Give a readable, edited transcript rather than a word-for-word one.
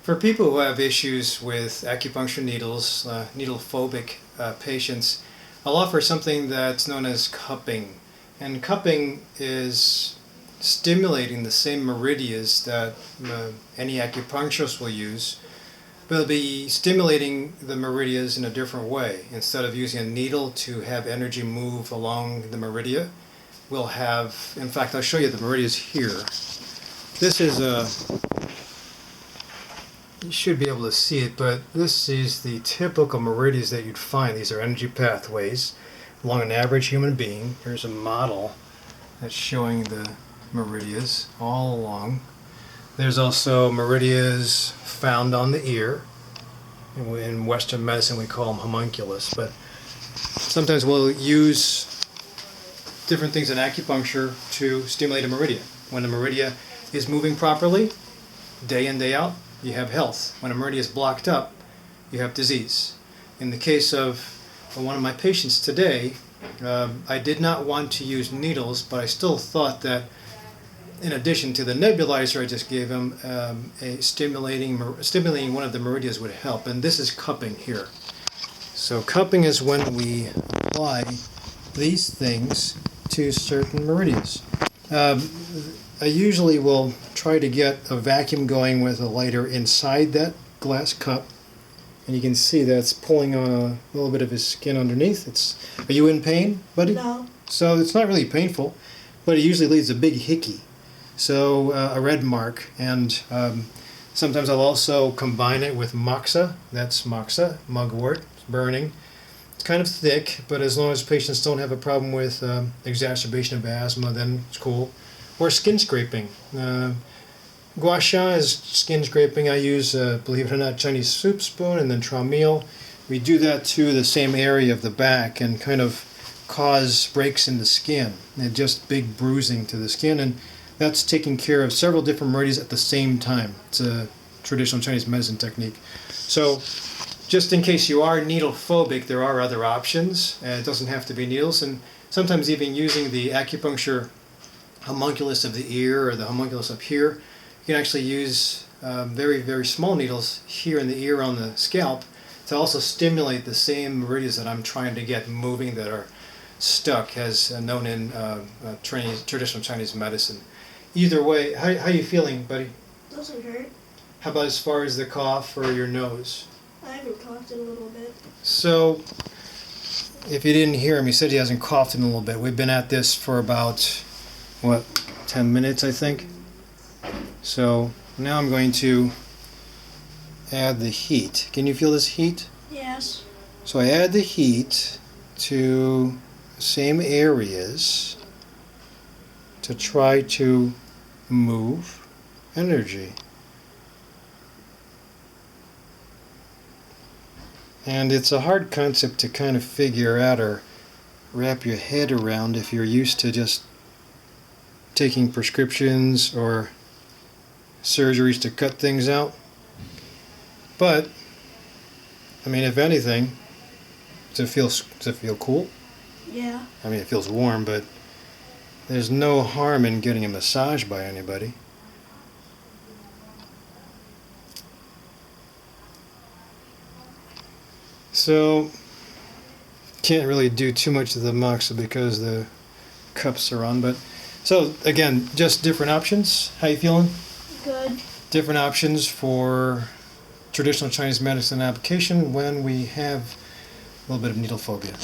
For people who have issues with acupuncture needles, needle phobic patients, I'll offer something that's known as cupping. And cupping is stimulating the same meridians that any acupuncturist will use, but it'll be stimulating the meridians in a different way. Instead of using a needle to have energy move along the meridian, we'll have, in fact, I'll show you the meridians here. This is you should be able to see it, but this is the typical meridians that you'd find. These are energy pathways along an average human being. Here's a model that's showing the meridians all along. There's also meridians found on the ear. In Western medicine we call them homunculus, but sometimes we'll use different things in acupuncture to stimulate a meridian. When a meridian is moving properly, day in, day out, you have health. When a meridian is blocked up, you have disease. In the case of one of my patients today, I did not want to use needles, but I still thought that in addition to the nebulizer I just gave him, stimulating one of the meridians would help. And this is cupping here. So cupping is when we apply these things to certain meridians. I usually will try to get a vacuum going with a lighter inside that glass cup, and you can see that's pulling on a little bit of his skin underneath. Are you in pain, buddy? No. So it's not really painful, but it usually leaves a big hickey, so a red mark. And sometimes I'll also combine it with moxa. That's moxa, mugwort. It's burning. It's kind of thick, but as long as patients don't have a problem with exacerbation of asthma, then it's cool. Or skin scraping. Gua sha is skin scraping. I use, believe it or not, Chinese soup spoon and then trameal. We do that to the same area of the back and kind of cause breaks in the skin. And just big bruising to the skin, and that's taking care of several different meridians at the same time. It's a traditional Chinese medicine technique. So just in case you are needle phobic, there are other options. It doesn't have to be needles, and sometimes even using the acupuncture homunculus of the ear or the homunculus up here, you can actually use very, very small needles here in the ear on the scalp to also stimulate the same meridians that I'm trying to get moving that are stuck, as known in traditional Chinese medicine. Either way, how are you feeling, buddy? Doesn't hurt. How about as far as the cough or your nose? I haven't coughed in a little bit. So, if you didn't hear him, he said he hasn't coughed in a little bit. We've been at this for about 10 minutes, I think. So now I'm going to add the heat. Can you feel this heat? Yes. So I add the heat to the same areas to try to move energy. And it's a hard concept to kind of figure out or wrap your head around if you're used to just taking prescriptions or surgeries to cut things out. But I mean, if anything, does it feel cool? Yeah. I mean, it feels warm, but there's no harm in getting a massage by anybody. So can't really do too much of the moxa because the cups are on, but so again, just different options. How you feeling? Good. Different options for traditional Chinese medicine application when we have a little bit of needle phobia.